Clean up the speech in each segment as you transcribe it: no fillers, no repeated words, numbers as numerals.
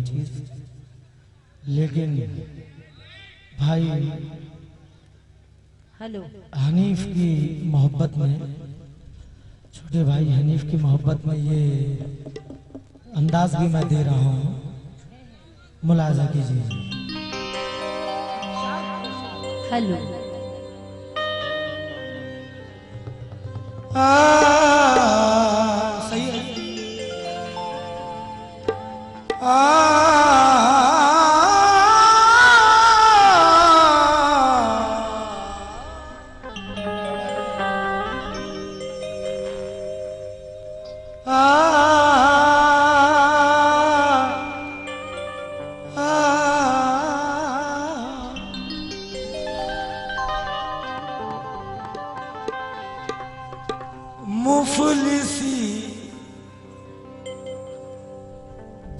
चीज, लेकिन भाई हेलो हनीफ की मोहब्बत में, छोटे भाई हनीफ की मोहब्बत में ये अंदाज भी मैं दे रहा हूँ, मुलाजा कीजिए। हेलो सही है। मुफलिसी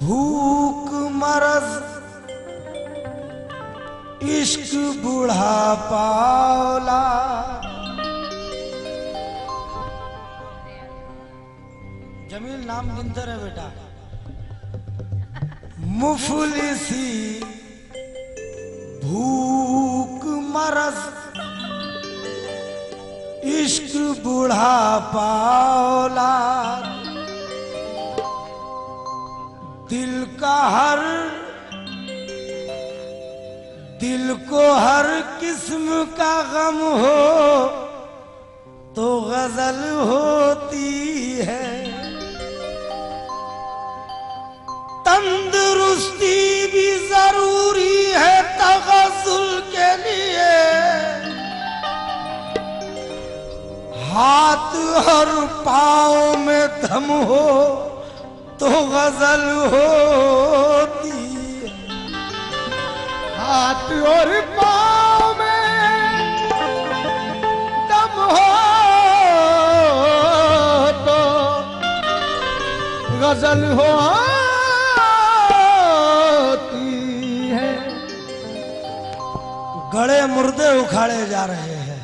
भूख मरज इश्क बुढ़ापा औलाद। जमील नाम गिनते रहे बेटा। मुफलिसी भूख मरज इश्क बुढ़ापा औलाद। दिल को हर किस्म का गम हो तो गजल होती है। तंदुरुस्ती भी जरूरी है तगज़ुल के लिए। हाथ और पाँव में दम हो तो गजल होती है। हाथ और पाँव में दम हो तो गजल होती है। गड़े मुर्दे उखाड़े जा रहे हैं,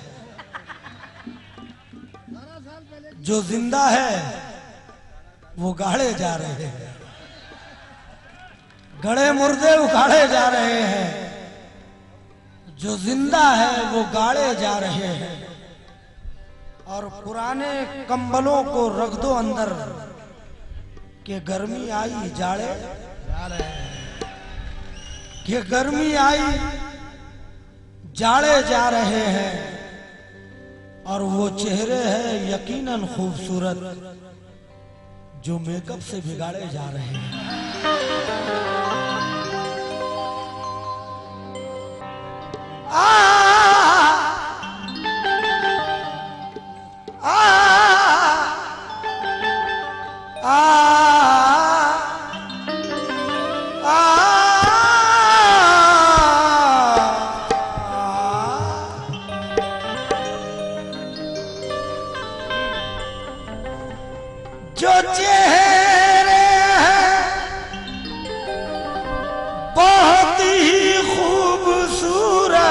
जो जिंदा है वो गाड़े जा रहे हैं। गड़े मुर्दे उखाड़े जा रहे हैं, जो जिंदा है वो गाड़े जा रहे हैं। और पुराने कंबलों को रख दो अंदर कि गर्मी आई जाड़े जा रहे हैं। कि गर्मी आई जाड़े जा रहे हैं। और वो चेहरे हैं यकीनन खूबसूरत जो मेकअप से बिगाड़े जा रहे हैं। जो चेहरे हैं बहुत ही खूबसूरत,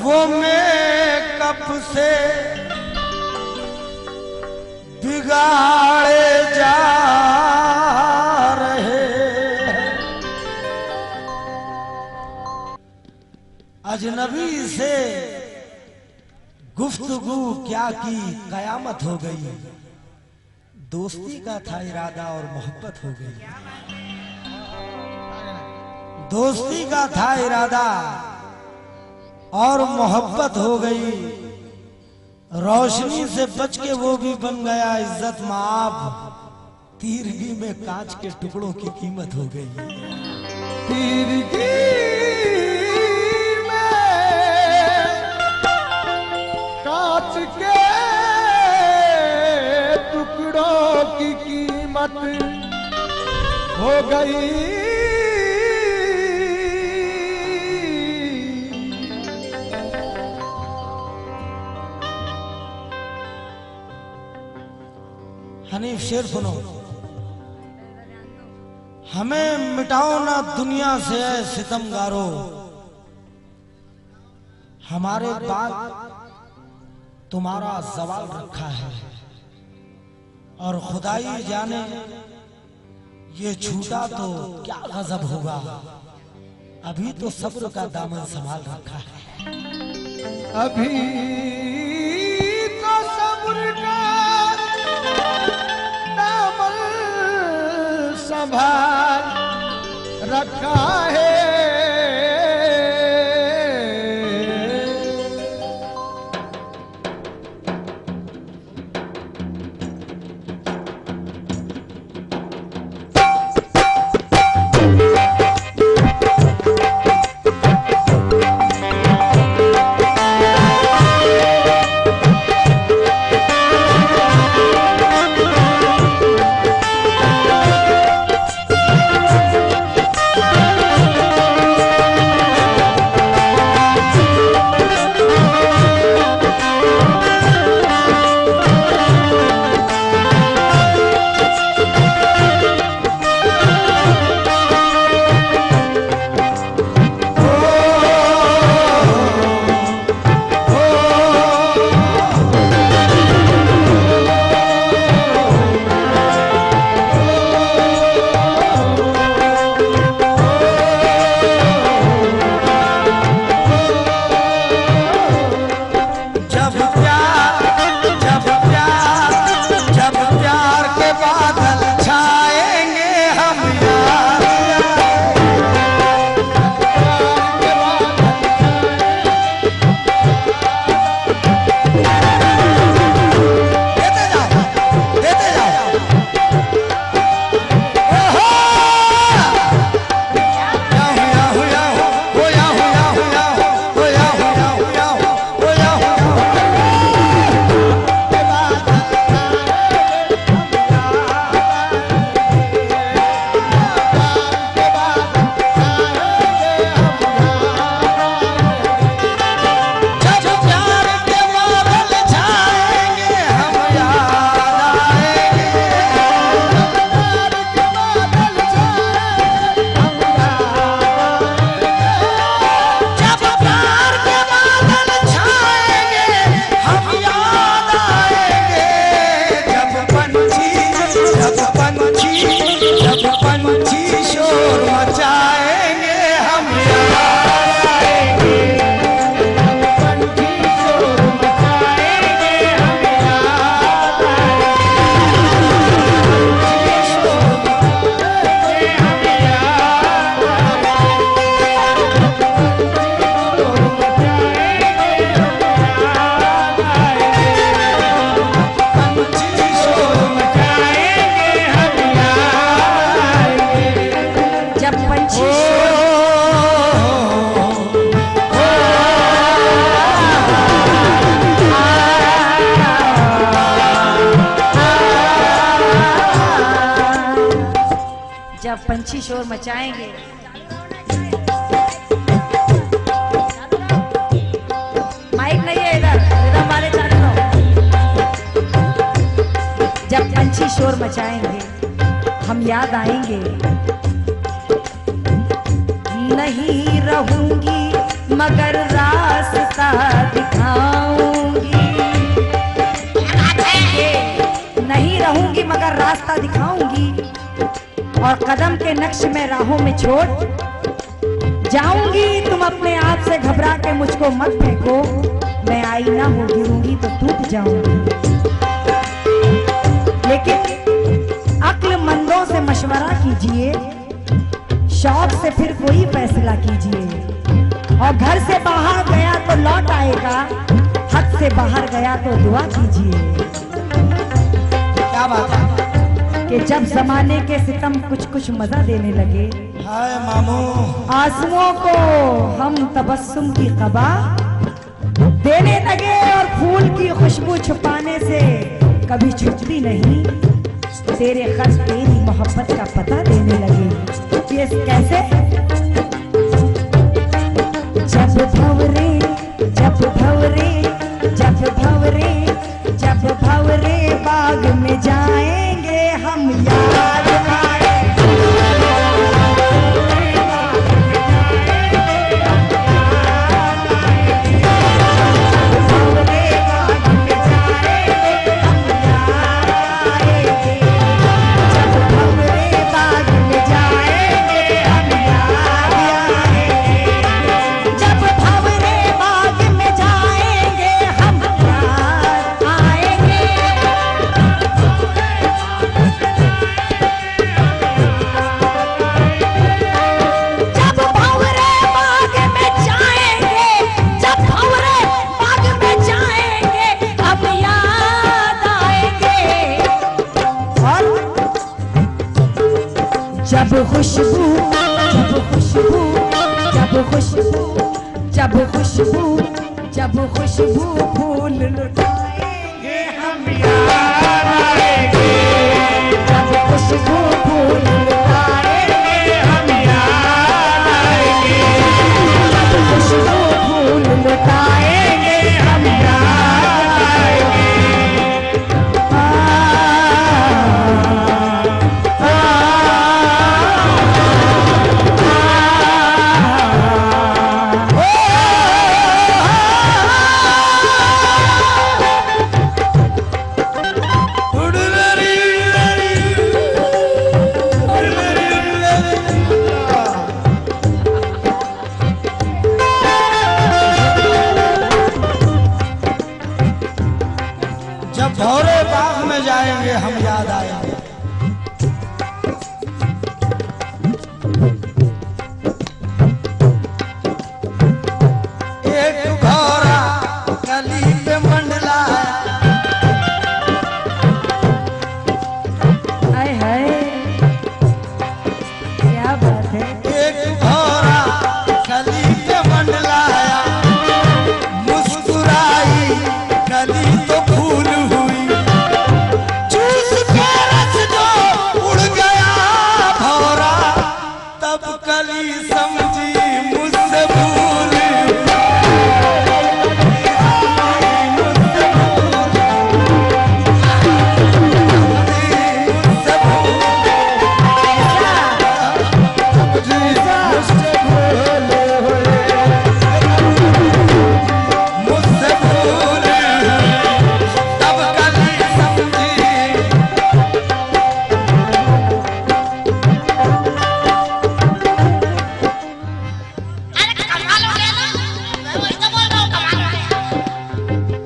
वो मेकअप से बिगाड़े जा रहे हैं। अजनबी से गुफ्तगू क्या की कयामत हो गई। दोस्ती का था इरादा और मोहब्बत हो गई। दोस्ती का था इरादा और मोहब्बत हो गई। रोशनी से बच के वो भी बन गया इज्जत माब। तीरगी में कांच के टुकड़ों की कीमत हो गई। तीरगी कांच के टुकड़ों की कीमत हो गई। हनीफ शेर सुनो। हमें मिटाओ ना दुनिया से ऐ सितमगारो। हमारे बाद तुम्हारा सवाल रखा है और खुदाई जाने ये छूटा तो क्या गजब होगा। अभी तो सब्र का दामन संभाल रखा है। अभी तो सब्र का दामन संभाल रखा है। जब पंछी शोर मचाएंगे। माइक नहीं है इधर, इधर वाले चालू रहो। जब पंछी शोर मचाएंगे हम याद आएंगे। नहीं रहूंगी मगर रास्ता दिखाऊंगी। नहीं रहूंगी मगर रास्ता दिखाऊंगी और कदम के नक्श में राहों में छोड़ जाऊंगी। तुम अपने आप से घबरा के मुझको मत फेंको। मैं आईना हो गिरूंगी तो टूट जाऊंगी। लेकिन अक्लमंदों से मशवरा कीजिए, शौक से फिर कोई फैसला कीजिए। और घर से बाहर गया तो लौट आएगा, हद से बाहर गया तो दुआ कीजिए। क्या बात है कि जब जमाने के सितम कुछ कुछ मजा देने लगे, हाय मामू, आंसुओं को हम तबस्सुम की कबा देने लगे और फूल की खुशबू छुपाने से कभी छुपती नहीं। तेरे खत तेरी मोहब्बत का पता देने लगे। ये कैसे? जब भंवरे जब भंवरे जब भंवरे जब भंवरे बाग में जाएंगे हम याद आएंगे। भंवरे बाग में जाएंगे हम याद आएंगे। जब भंवरे बाग जब खुशबू जब खुशबू जब खुशबू जब खुशबू जब खुशबू फूल लुटाएंगे हम याद आएंगे जब खुशबू फूल लुटाएंगे हम याद आएंगे जब खुशबू फूल लुटाएंगे हम याद आएंगे जब भौरे बाग में जाएंगे हम याद आएंगे। एक भौरा गली पे मंडला हाय हाय क्या बात है एक भौरा गली पे मंडलाया मुस्कुराई गली तो फूल हुई चूस के रस जो उड़ गया भौरा तब कली समझी मुझसे भूल मुझसे भूल तब कली समझी अरे कमाल हो गया ना मैं वही तो बोल रहा हूँ कमाल हो गया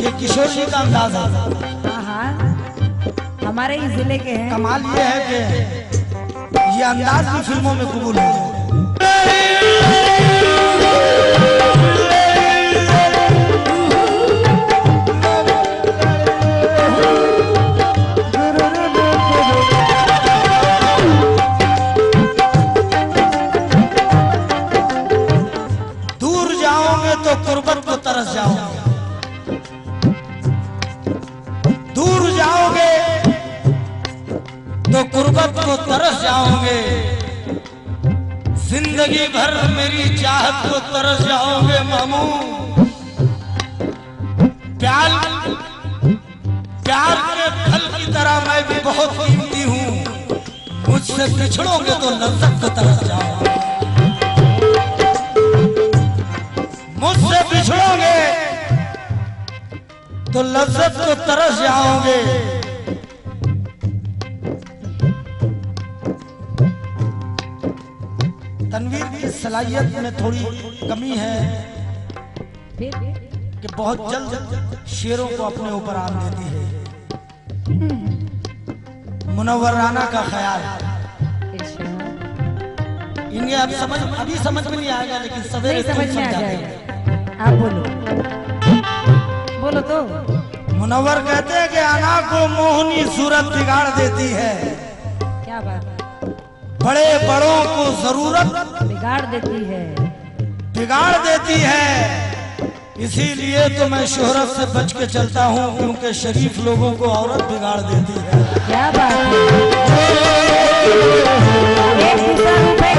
ये किशोर जी का अंदाज है। हाँ हाँ हमारे ही जिले के हैं कमाल ये है कि ये अंदाज भी फिल्मों में कबूल हो दूर जाओगे तो कुर्बत को तरस जाओगे दूर जाओगे तो कुर्बत को तरस जाओगे जिंदगी भर मेरी चाहत को तरस जाओगे मामू प्यार प्यार के फल की तरह मैं भी बहुत कीमती हूँ मुझसे बिछड़ोगे तो लज्जत को तरस जाओगे मुझसे बिछड़ोगे तो लज्जत को तरस जाओगे तनवीर की सलाहियत में थोड़ी कमी है फिर कि बहुत जल्द शेरों को अपने ऊपर आन देती है मुनव्वर राना का ख्याल इन्हें अब अभी समझ में नहीं आएगा लेकिन सवेरे नहीं समझ में आ जाएगा आप बोलो बोलो तो मुनव्वर कहते हैं कि अना को मोहनी सूरत बिगाड़ देती है क्या बात बड़े बड़ों को जरूरत बिगाड़ देती है इसीलिए तो मैं शोहरत से बच के चलता हूँ क्योंकि शरीफ लोगों को औरत बिगाड़ देती है क्या बात है एक दूसरा रुपए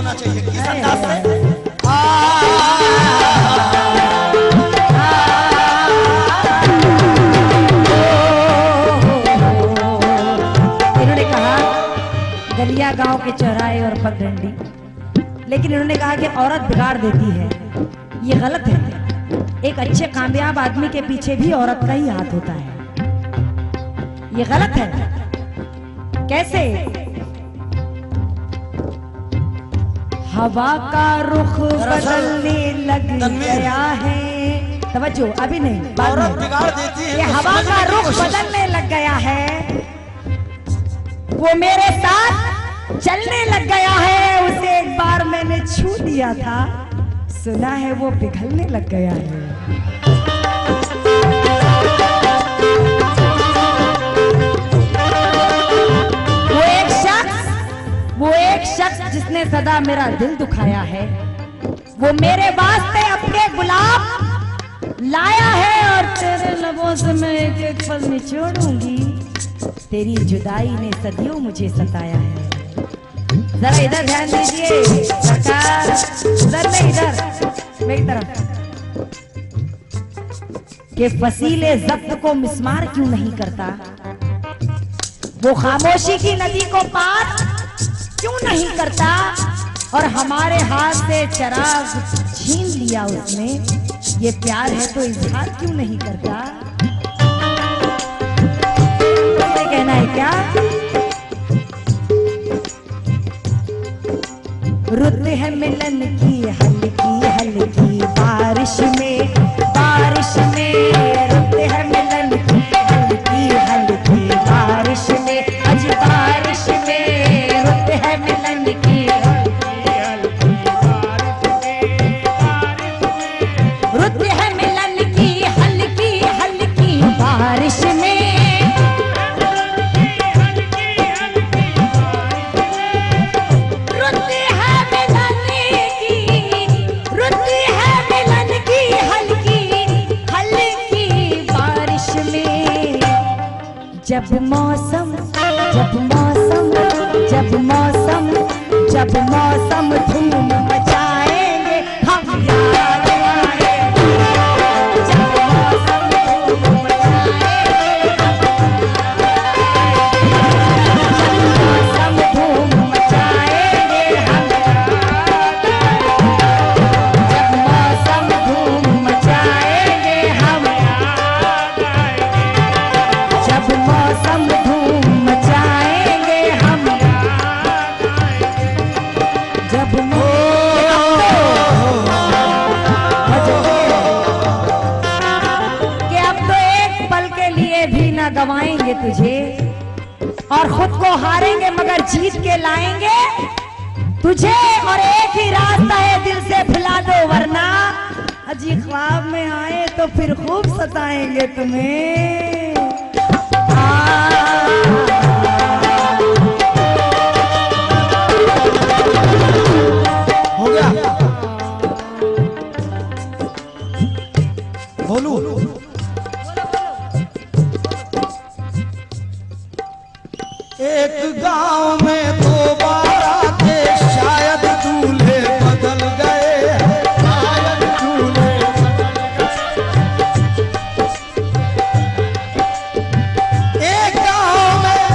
होना चाहिए किस अंदाज से। इन्होंने कहा गलिया गांव के चौराहे और पगडंडी, लेकिन इन्होंने कहा कि औरत बिगाड़ देती है। ये गलत है। एक अच्छे कामयाब आदमी के पीछे भी औरत का ही हाथ होता है। ये गलत है। कैसे? हवा का रुख बदलने लग गया है। तवज्जो, अभी नहीं, बाद औरत में। बिगाड़ देती है। ये हवा का रुख बदलने लग गया है, वो मेरे साथ चलने लग गया है। उसे एक बार मैंने छू लिया था, सुना है वो पिघलने लग गया है। वो एक शख्स जिसने सदा मेरा दिल दुखाया है, वो मेरे वास्ते अपने गुलाब लाया है, और तेरे लबों से मैं एक एक पल निचोड़ूंगी। तेरी जुदाई ने सदियों मुझे सताया है। जरा इधर ध्यान दीजिए सरकार, उधर नहीं, इधर मेरी तरफ। कि फसीले जब्त को मिस्मार क्यों नहीं करता, वो खामोशी की नदी को पार क्यों नहीं करता, और हमारे हाथ से चराग छीन लिया उसने। ये प्यार है तो इजहार क्यों नहीं करता। ये कहना है क्या? रुत है मिलन की हल्की हल्की बारिश में, बारिश में। रुत है मिलन की हल्की हल्की बारिश में, अज बारिश में। रुत है मिलन की हल्की हल्की बारिश में, रुत है मिलन की हल्की हल्की बारिश में। जब मौसम धूम मचाएंगे हम याद आएंगे। जब मौसम धूम मचाएंगे, जब मौसम धूम मचाएंगे हम याद आएंगे। जब मौसम धूम मचाएंगे हम याद आएंगे। जब मौसम धूम मचाएंगे हम जब कि अब तो एक पल के लिए भी ना गवाएंगे तुझे, और खुद को हारेंगे मगर जीत के लाएंगे तुझे। और एक ही रास्ता है, दिल से भुला दो वरना अजी ख्वाब में आए तो फिर खूब सताएंगे तुम्हें। हो गया, बोलू। एक गांव में दो बाराते, शायद दूल्हे बदल गए हैं, शायद दूल्हे एक गांव में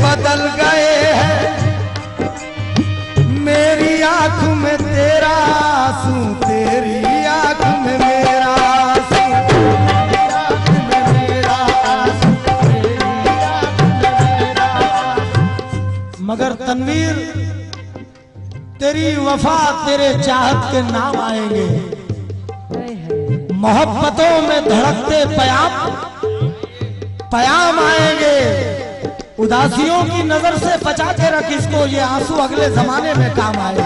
बदल गए हैं। मेरी आंख में तेरा आंसू, तेरी आंख में मेरा आंसू, तेरी आंख में मेरा आंसू, तेरी आंख में मेरा आंसू। मगर तनवीर, तेरी वफा तेरे चाहत के नाम आएंगे। मोहब्बतों में धड़कते पयाम आएंगे। उदासियों की नजर से बचा के रख इसको, ये आंसू अगले जमाने में काम आएंगे।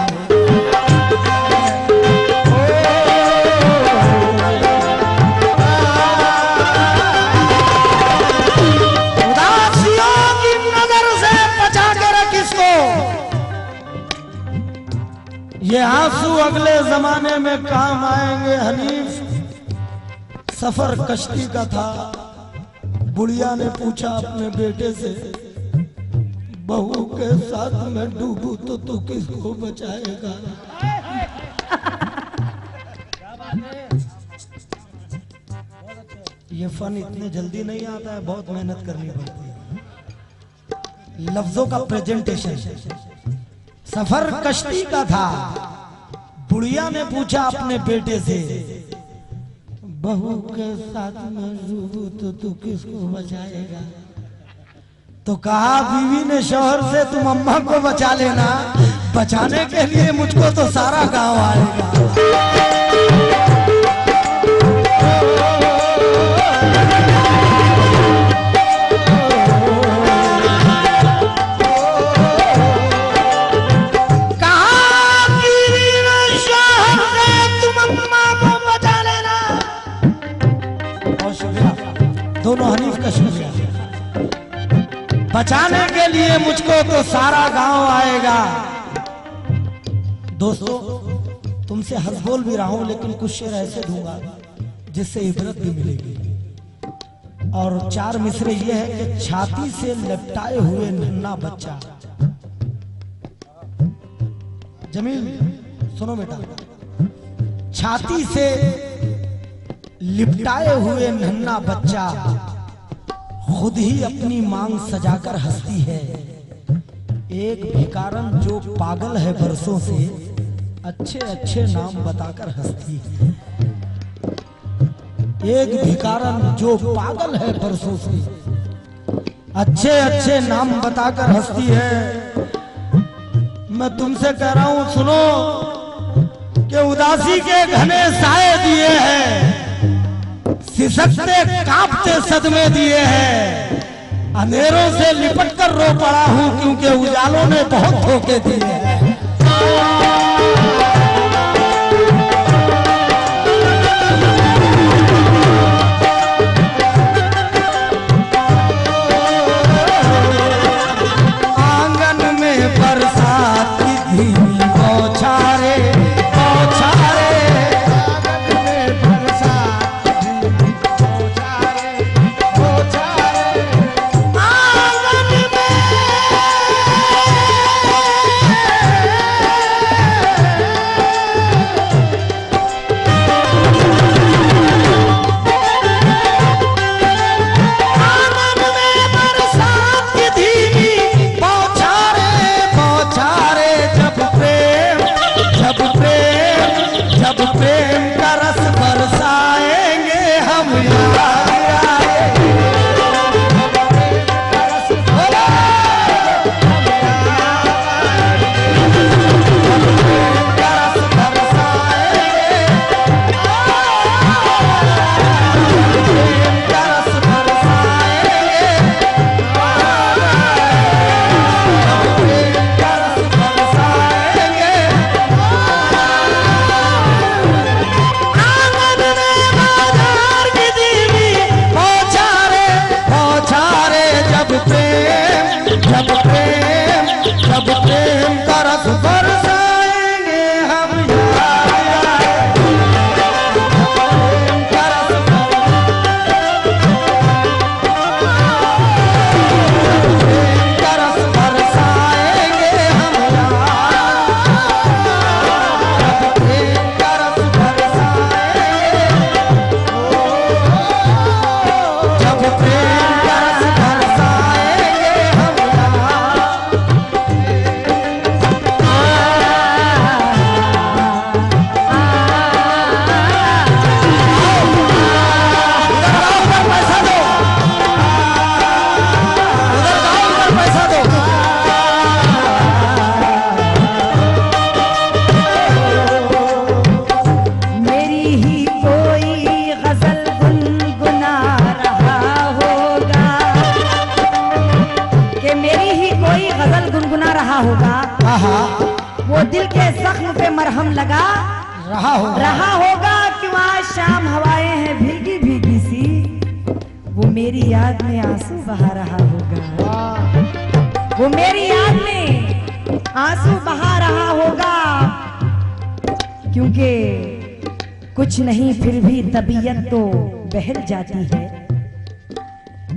उदासियों की नजर से बचा के रख इसको, ये आंसू अगले जमाने में काम आएंगे हनीफ। सफर कश्ती का था, बुढ़िया ने पूछा अपने बेटे से, बहू के साथ मैं डूबू तो तू किसको बचाएगा? ये फन इतने जल्दी नहीं आता है, बहुत मेहनत करनी पड़ती है। लफ्जों का प्रेजेंटेशन। सफर कश्ती का था, बुढ़िया ने पूछा अपने बेटे से, बहू के साथ मैं डूबू तो तू किसको बचाएगा? तो कहा बीवी ने शौहर से, तुम अम्मा को बचा लेना, बचाने के लिए मुझको तो सारा गांव आएगा। दोनों हनीफ का शुक्रिया। बचाने के लिए मुझको तो सारा गांव आएगा। दोस्तों, तुमसे हंस बोल भी रहा हूं, लेकिन कुछ शेर ऐसे दूंगा जिससे इबरत भी मिलेगी। और 4 मिसरे ये है कि छाती से लिपटाए हुए नन्हा बच्चा। जमील सुनो बेटा, छाती से लिपटाए हुए नन्हा बच्चा खुद ही अपनी मांग सजाकर हंसती है। एक भिखारन जो पागल है बरसों से, अच्छे अच्छे नाम बताकर हंसती है। एक भिखारन जो पागल है बरसों से, अच्छे अच्छे नाम बताकर हंसती है। मैं तुमसे कह रहा हूं, सुनो कि उदासी के घने साए दिए हैं, सिसकते कांपते सदमे दिए हैं। अंधेरों से लिपट कर रो पड़ा हूं, क्योंकि उजालों ने बहुत धोखे दिए हैं। आंगन में बरसात की धीमी बौछारें, वो दिल के जख्म पे मरहम लगा रहा होगा कि वहाँ शाम हवाएं हैं भीगी भीगी सी, वो मेरी याद में आंसू बहा रहा होगा, वो मेरी याद में आंसू बहा रहा होगा। क्योंकि कुछ नहीं फिर भी तबीयत तो बहल जाती है।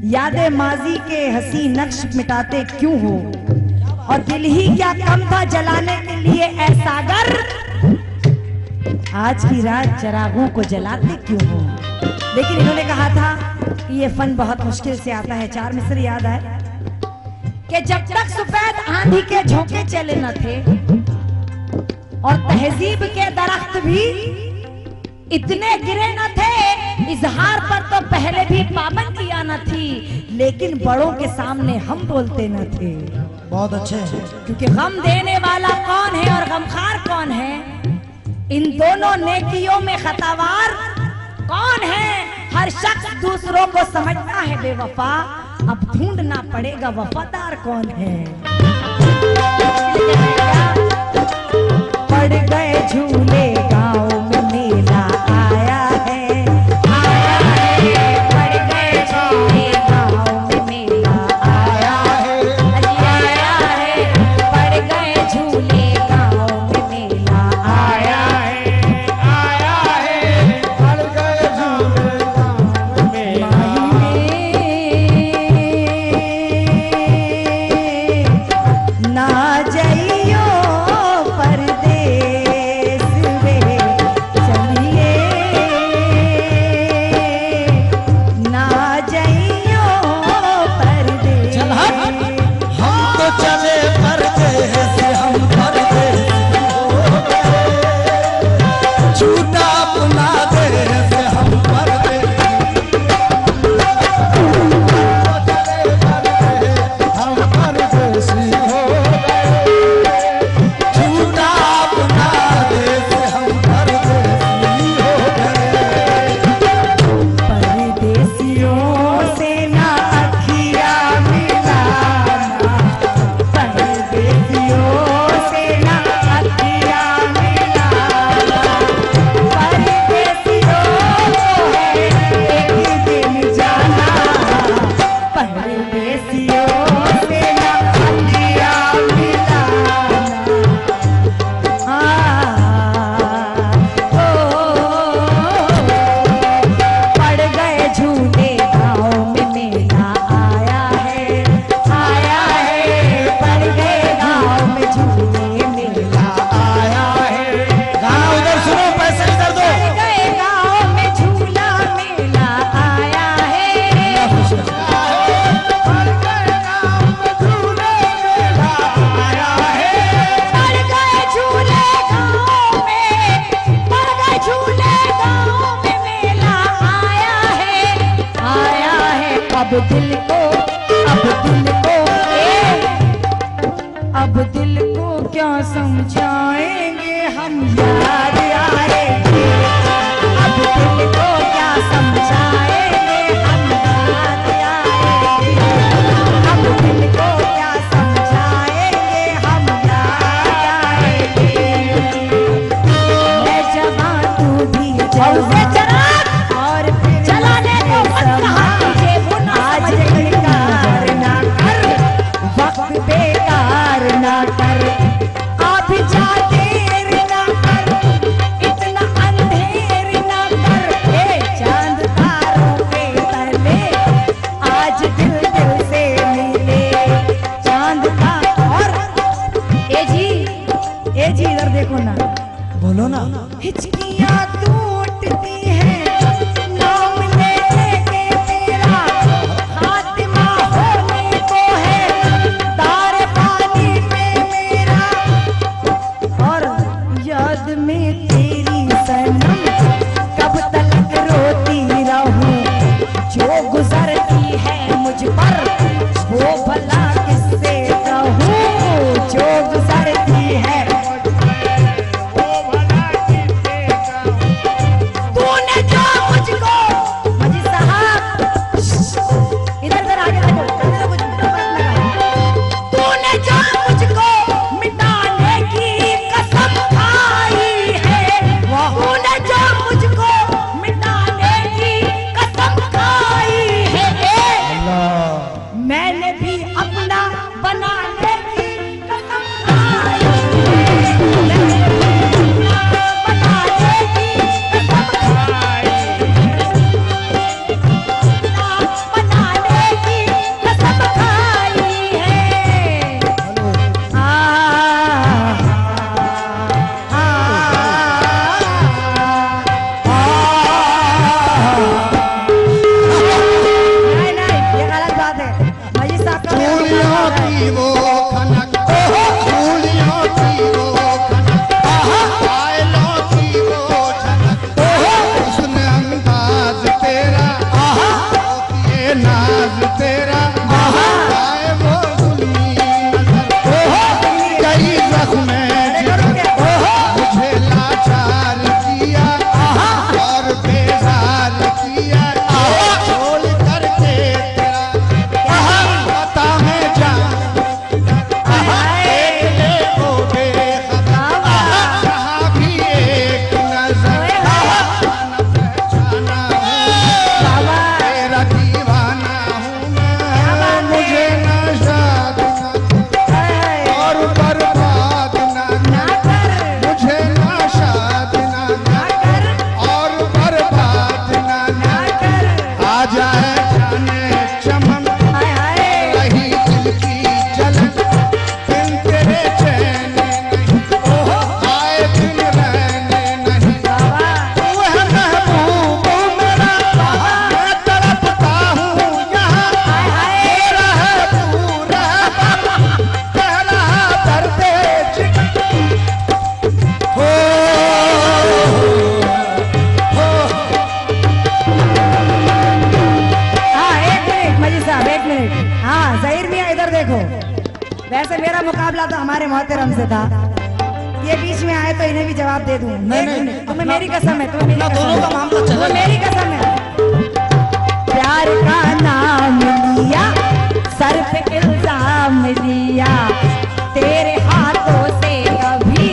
यादें माजी के हंसी नक्श मिटाते क्यों हो, और दिल ही क्या कम था जलाने के लिए ऐ सागर, आज की रात चिरागों को जलाते क्यों हो। लेकिन इन्होंने कहा था कि ये फन बहुत मुश्किल से आता है। चार मिसर याद आए कि जब तक सफेद आंधी के झोंके चले न थे और तहजीब के दरख्त भी इतने गिरे न थे, इजहार पर तो पहले भी पाबंदियां न थी, लेकिन बड़ों के सामने हम बोलते न थे। बहुत अच्छे। क्योंकि गम देने वाला कौन है और गमखार कौन है, इन दोनों नेकियों में खतावार कौन है। हर शख्स दूसरों को समझता है बेवफा, अब ढूंढना पड़ेगा वफादार कौन है। पड़ गए झूले गाँव में मेला आया है, आया है। पड़ गए झूले गाँव में मेला आया है, आया है। पड़ गए झूले गाँव में मेला आया है, आया है। पड़ गए झूले गाँव में मेला। ना जाइयो परदेस वे चलिए, ना जाइयो परदेस। चल हट। हम तो चले परदेस, हम परदेस हो गए। झूठा अपना देश हम परदेस। हम परदेसी हो गए। झूठा अपना देश हम परदेसी हो गए। परदेसियों से ना अखिया मिलाना, परदेसियों से ना अखिया मिलाना। परदेसियों को है एक दिन जाना, परदेसियों से ना अखिया मिलाना। पड़ गए झूले गाँव में मेला आया है, आया है। पड़ गए गाँव में झूले मेला आया है, गाना उधर सुनो, पैसे इधर दो। पड़ गए गाँव में झूला मेला आया है। पड़ गए गाँव में झूले मेला आया है। पड़ गए झूले गाँव में, पड़ गए झूले गाँव में मेला आया है, आया है। अब दिल को, अब दिल को, अब दिल को क्या समझाएंगे हम, याद आएंगे। अब दिल को क्या समझाएंगे हम, याद आएंगे। अब दिल को क्या समझाएंगे हम, याद आएंगे। मैं जवां तू भी जवां, और फिर चलाने को मत कहा तुझे वो ना आज बेकार ना कर, वक्त बेकार ना कर। अभी जा देर ना कर, इतना अंधेर ना कर। ए चांद तारों के तले आज दिल दिल से मिले, चांद का। और ए जी इधर देखो ना, बोलो ना। हिचकियां टूटती हैं नाम लेने के तेरा, खातिमा होने को है तारे पानी में मेरा। और याद में तेरी सनम कब तक रोती रहूं, जो गुजरती है मुझ पर वो भला किससे कहूं, जो गुजरती है। तूने जो मुझको, मजी साहब इधर इधर आगे देखो, इधर कुछ तूने जो मुझको मिटाने की कसम खाई है, तूने जो मुझको मिटाने की कसम खाई मेरा मुकाबला तो हमारे मोहतरम से था। ये बीच में आए तो इन्हें भी जवाब दे दूं। नहीं, तुम्हें मेरी कसम है, तुम्हें मेरी कसम दोनों का है। मामला चलेगा। तुम्हें मेरी कसम है। प्यार का नाम लिया, सर पे इल्जाम लिया, तेरे हाथों से कभी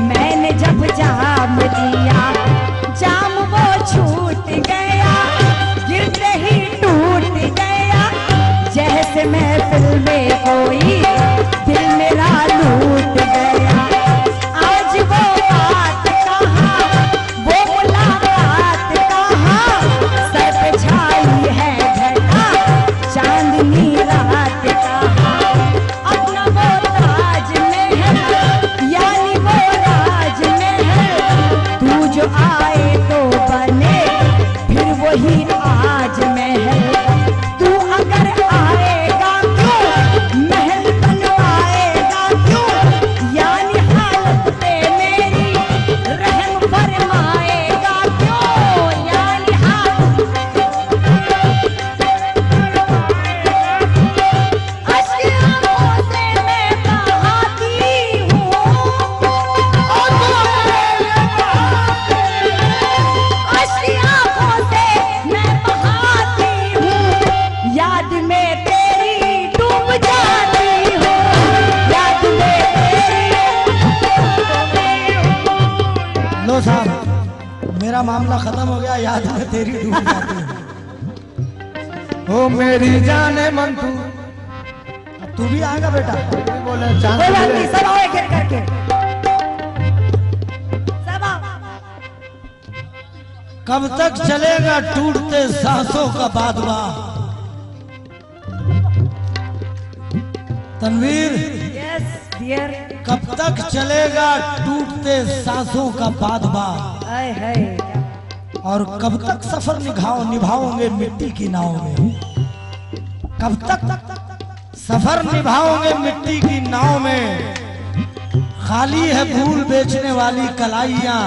मैंने जब जाम लिया, जाम वो छूट गया, गिरते ही टूट गया, जैसे महफिल में कोई दिल मेरा लूट गया। आज वो बात कहाँ, वो मुलाकात कहाँ, सर पे छाई है घटा, चांदनी रात कहाँ, अपना वो ताजमहल यानी वो राजमहल, तू जो आए तो बने फिर वही आज महल, तू अगर आएगा क्यों महल बनवाएगा क्यों, यानी हालत पे मेरी रहम फरमाएगा क्यों, यानी हालत अश्क आंखों से मैं बहाती हूँ, अश्क आंखों से मैं बहाती हूँ, याद में तेरी डूब जाती हूँ, याद में लो साहब, मेरा मामला खत्म हो गया, याद में तेरी डूब जाती है। ओ मेरी जाने मन तू अब तू भी आएगा बेटा। बोले कोई चांद बात मिले। नहीं, सब आओ एक एक करके, सब आओ। कब तक चलेगा टूटते सांसों का बादवा? तनवीर, यस डियर, कब तक चलेगा टूटते सांसों का बादवा? हाय हाय, और कब तक सफर निभाओगे मिट्टी की नाव में? कब तक सफर निभाओगे मिट्टी की नाव में? खाली है भूल बेचने वाली कलाइयां,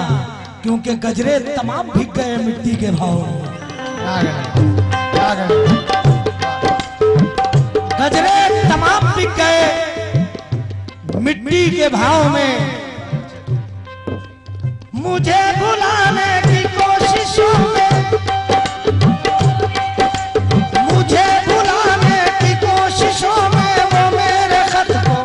क्योंकि गजरे तमाम बिक गए मिट्टी के भाव में। आ गए, आ गए। गजरे तमाम बिक गए मिट्टी के भाव में। मुझे भुलाने की कोशिशों में, मुझे भुलाने की कोशिशों में वो मेरे खत को,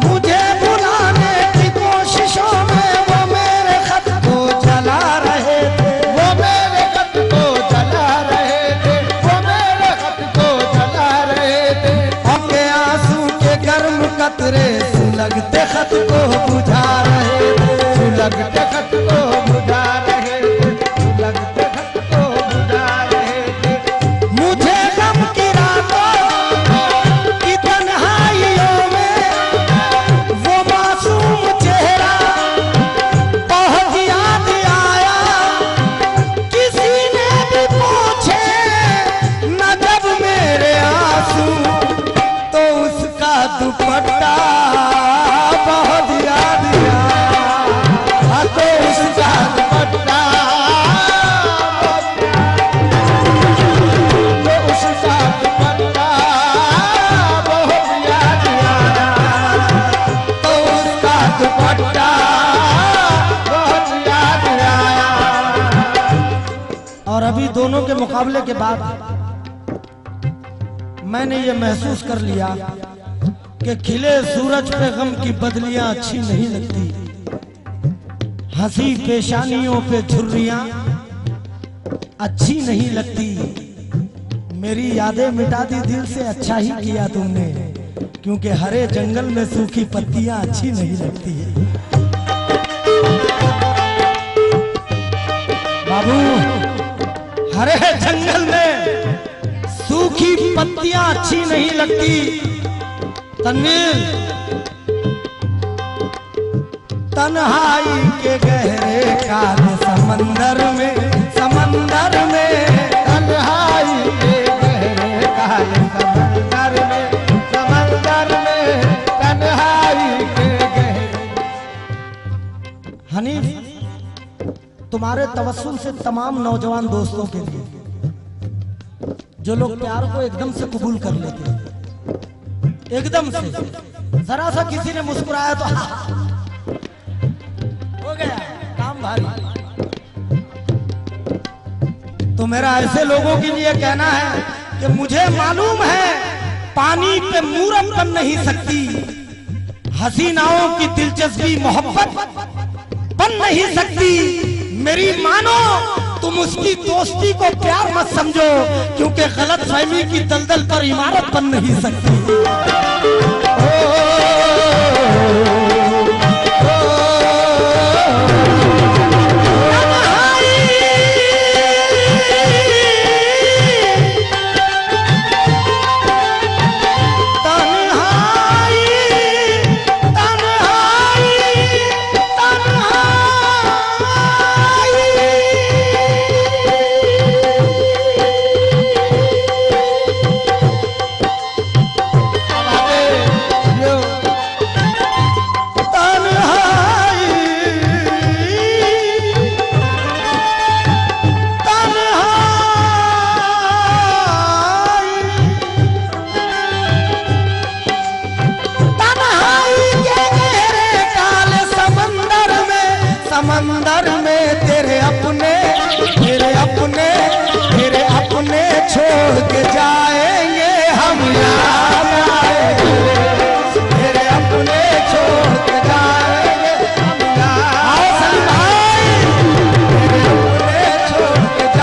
मुझे भुलाने की कोशिशों में वो मेरे खत को जला रहे थे, वो मेरे खत को जला रहे थे, वो मेरे खत को जला रहे थे। उनके आंसू के गर्म कतरे सुलगते खत को बुझा रहे थे, लगते खत को बुझा रहे थे, लगते खत को बुझा रहे थे। मुझे गम की रातों की तन्हाइयों में वो मासूम चेहरा बहुत याद आया। किसी ने भी पूछे न जब मेरे आंसू, तो उसका दुपट्टा बहुत याद आया। हाँ, तो उसका दुपट्टा, तो उसका दुपट्टा बहुत याद आया, तो उसका दुपट्टा। बहुत याद आया। और अभी दोनों के मुकाबले के बाद मैंने ये महसूस कर लिया कि खिले सूरज पे गम की बदलियां अच्छी नहीं लगती, हंसी पेशानियों पे झुर्रियां अच्छी नहीं लगती। मेरी यादें मिटा दी दिल से, अच्छा ही किया तुमने, क्योंकि हरे जंगल में सूखी पत्तियां अच्छी नहीं लगती है। बाबू, हरे जंगल में सूखी पत्तियां अच्छी नहीं लगती। तन्वीर, तन्हाई के गहरे काले समंदर में, समंदर में तन्हाई के गहरे काले समंदर में, समंदर में तन्हाई के गहरे। हनीफ, तुम्हारे तवस्सुल से तमाम नौजवान दोस्तों के लिए जो लोग प्यार को एकदम से कबूल कर लेते हैं, एकदम से, जरा सा किसी ने मुस्कुराया तो हो गया काम भारी। तो मेरा ऐसे लोगों के लिए कहना है कि मुझे मालूम है पानी पे मूरत बन नहीं सकती, हसीनाओं की दिलचस्पी मोहब्बत बन नहीं सकती। मेरी मानो तुम उसकी दोस्ती को प्यार मत समझो, क्योंकि गलत फहमी की दलदल पर इमारत बन नहीं सकती। समंदर में तेरे अपने छोड़ के जाएंगे हम, याद आएंगे तेरे अपने छोड़ के जाएंगे हम, आओ सलीम भाई, तेरे अपने छोड़ के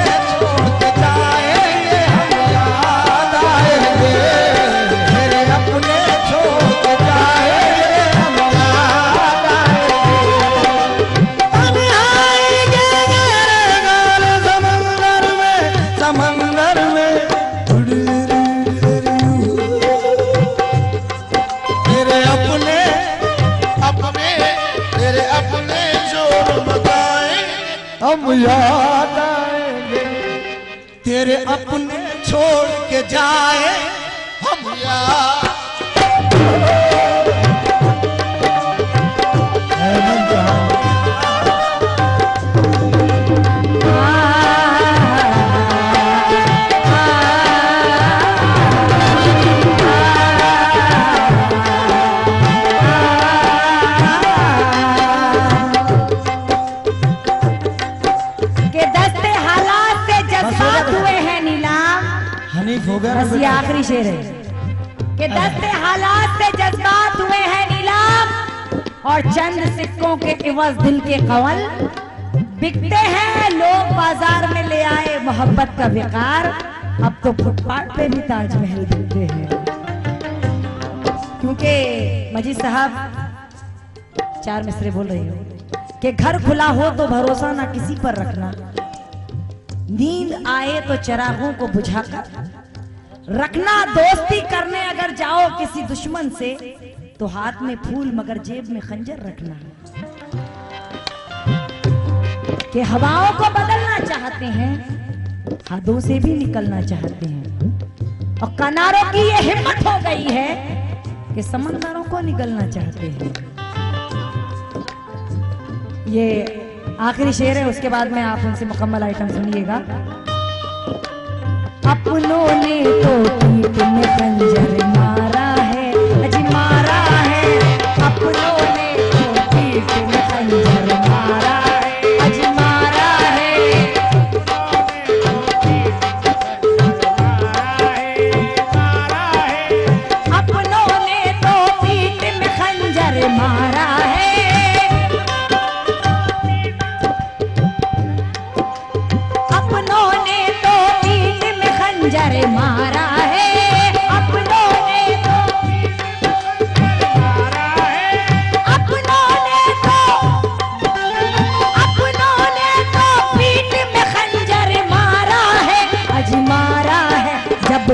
जाएंगे हम, याद आएंगे तेरे अपने छोड़ के जाए हम, याद। हो गया बस ये आखिरी शेर है कि दस्ते हालात से जज्बात हुए हैं नीलाम, और चंद सिक्कों के इवज दिल के कवल बिकते हैं। लोग बाजार में ले आए मोहब्बत का विकार, अब तो फुटपाथ पे भी ताजमहल दिखते हैं। क्योंकि मजीद साहब 4 मिसरे बोल रही हो कि घर खुला हो तो भरोसा ना किसी पर रखना, नींद आए तो चिरागों को बुझाकर रखना, दोस्ती करने अगर जाओ किसी दुश्मन से तो हाथ में फूल मगर जेब में खंजर रखना। कि हवाओं को बदलना चाहते हैं, हदों से भी निकलना चाहते हैं, और किनारों की ये हिम्मत हो गई है कि समंदरों को निकलना चाहते हैं। ये आखिरी शेर है, उसके बाद में आप उनसे मुकम्मल आइटम सुनिएगा। अपनों ने तो पीठ में खंजर मारा है, अजी मारा है, अपनों ने तो पीठ में खंजर मारा है, अजी मारा है, अपनों ने तो पीठ में खंजर मारा है, अपनों ने तो पीठ में खंजर मारा है, अपनों ने तो अपनों ने तो पीठ में खंजर मारा है, अजी मारा है। जब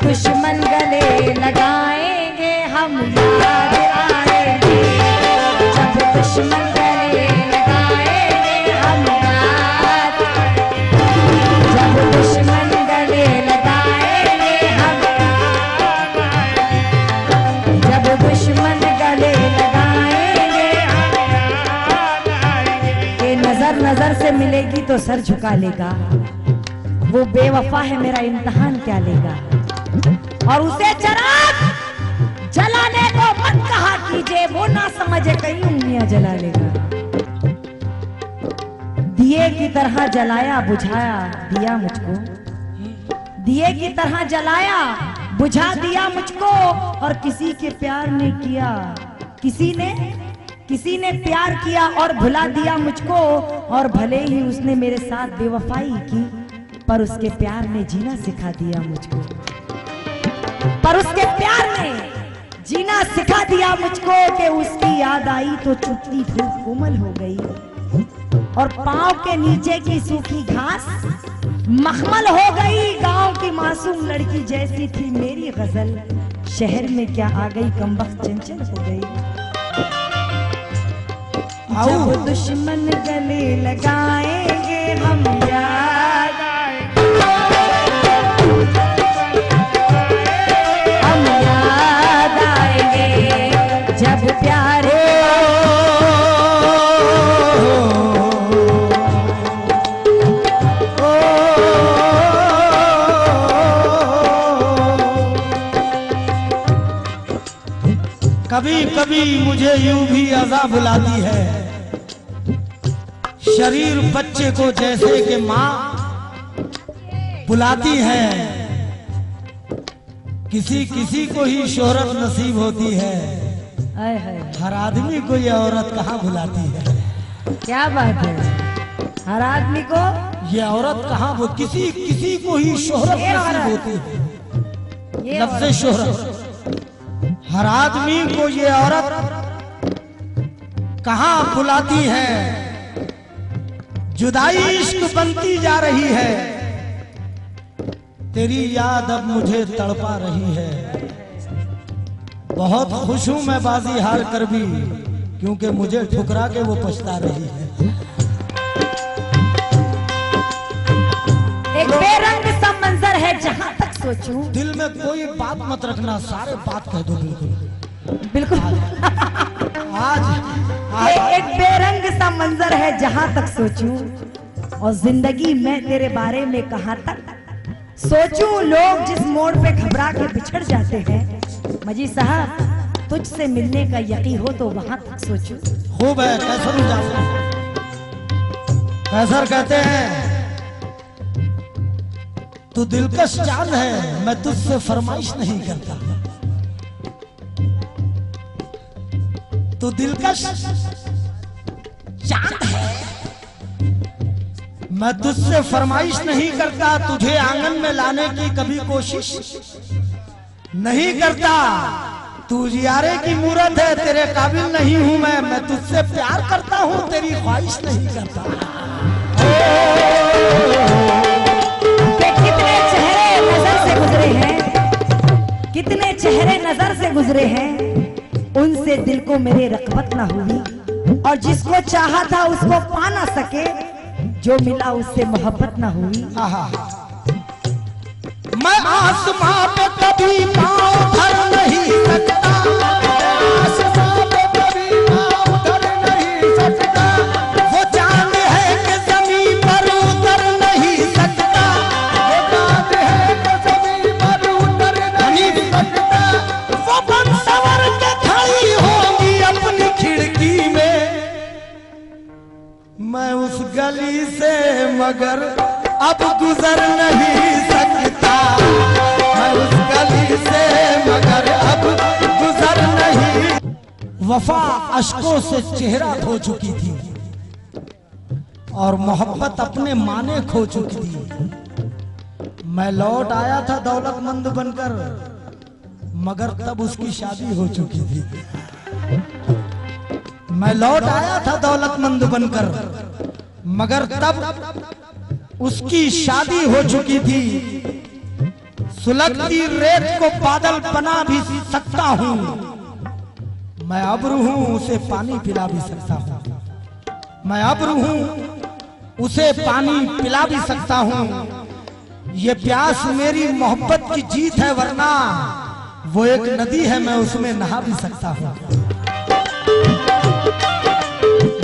दुश्मन गले लगाएंगे हम, याद आएंगे जब दुश्मन गले लगाएंगे हम, याद जब दुश्मन गले लगाएंगे हम, नजर से मिलेगी तो सर झुका लेगा, वो बेवफा है मेरा इम्तिहान क्या लेगा। और उसे चिराग जलाने को मत कहा कीजिए, वो ना समझे कहीं उंगलियां जला लेगा। दिए की तरह जलाया बुझाया दिया मुझको, दिए की तरह जलाया बुझा दिया मुझको। और किसी के प्यार ने किया, किसी ने प्यार किया और भुला दिया मुझको। और भले ही उसने मेरे साथ बेवफाई की, पर उसके प्यार ने जीना सिखा दिया मुझको, पर उसके प्यार ने जीना सिखा दिया मुझको। कि उसकी याद आई तो चुपती धूप कोमल हो गई, और पांव के नीचे की सूखी घास मखमल हो गई। गांव की मासूम लड़की जैसी थी मेरी गजल, शहर में क्या आ गई कमबख्त चंचल हो गई। जब दुश्मन गले लगाएंगे हम याद आएंगे, हम याद आएंगे जब प्यारे। कभी कभी मुझे यूं भी अज़ा बुलाती है, शरीर बच्चे को जैसे कि माँ बुलाती है। किसी किसी को ही शोहरत नसीब होती है, हर आदमी को ये औरत कहाँ बुलाती है। क्या बात है, हर आदमी को ये औरत कहाँ, वो किसी किसी को ही शोहरत नसीब होती है। लफ्ज़ शोहरत, हर आदमी को ये औरत कहाँ बुलाती है। जुदाई इश्क बनती जा रही है, तेरी याद अब मुझे तड़पा रही है। बहुत खुश हूं मैं बाजी हार कर भी, क्योंकि मुझे ठुकरा के वो पछता रही है। एक बेरंग सा मंजर है जहां तक सोचूं, दिल में कोई बात मत रखना, सारे बात कह दो बिल्कुल बिल्कुल। आज एक बेरंग सा मंजर है जहां तक सोचूं, और जिंदगी में तेरे बारे में कहां तक सोचूं। लोग जिस मोड़ पे घबरा के बिछड़ जाते हैं, मजी साहब तुझसे मिलने का यकीन हो तो वहां तक सोचूं। खूब है, कैसर कैसर कहते हैं, तू दिलकश चांद है मैं तुझसे फरमाइश नहीं करता। तू दिलकश चांद है मैं तुझसे फरमाइश नहीं करता। तुझे आंगन में लाने की कभी कोशिश नहीं करता। तू जियारे की मूरत है, तेरे काबिल नहीं हूं मैं तुझसे प्यार करता हूं, तेरी ख्वाहिश नहीं करता। कितने चेहरे नजर से गुजरे हैं, कितने चेहरे नजर से गुजरे हैं, उनसे दिल को मेरे रग़बत ना हुई। और जिसको चाहा था उसको पा ना सके, जो मिला उससे मोहब्बत ना हुई। मैं आसमां पे कभी पाँव धर नहीं सकता, आसमां पे कभी पाँव धर नहीं सकता। वो चांद है कि ज़मीन पर उतर नहीं सकता, वो चांद है कि ज़मीन पर उतर नहीं सकता। वो बन सवर के खड़ी होगी अपनी खिड़की में, मैं उस गली से मगर अब गुजर नहीं सकता। मैं उस गली से मगर अब गुजर नहीं। वफा अश्कों से चेहरा धो चुकी थी, और मोहब्बत अपने माने खो चुकी थी। मैं लौट आया था दौलतमंद बनकर, मगर तब उसकी शादी हो चुकी थी। मैं लौट आया था दौलतमंद बनकर, मगर तब उसकी शादी हो चुकी थी। सुलगती रेत को बादल बना भी सकता हूं, मैं अब्र हूं उसे पानी पिला भी सकता हूं। मैं अब्र हूं उसे पानी पिला भी सकता हूं। ये प्यास मेरी मोहब्बत की जीत है, वरना वो एक नदी है मैं उसमें नहा भी सकता हूं।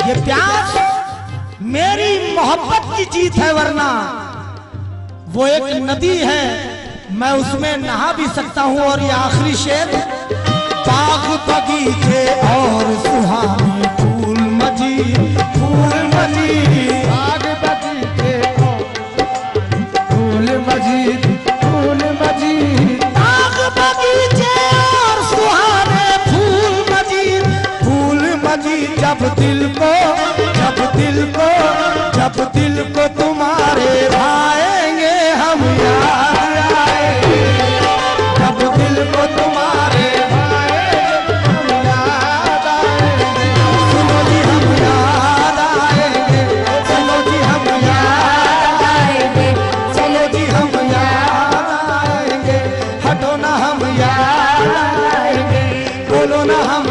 ये प्यास मेरी मोहब्बत की जीत है, वरना वो एक नदी है, मैं उसमें नहा भी सकता हूं। और ये आखिरी शेर, बाग बगीचे और सुहाने फूल मजीद, फूल मजीद, बाग बगीचे फूल मजीद, फूल मजीद, बाग बगीचे और सुहाने फूल मजीद, फूल मजीद। जब दिल को तुम्हारे भाएंगे हम याद आएंगे, जब दिल को तुम्हारे भाएंगे हम याद आएंगे। सुनो जी हम याद आएंगे, सुनो जी हम याद आएंगे, चलो जी हम याद आएंगे, हटो ना हम याद आएंगे, बोलो ना हम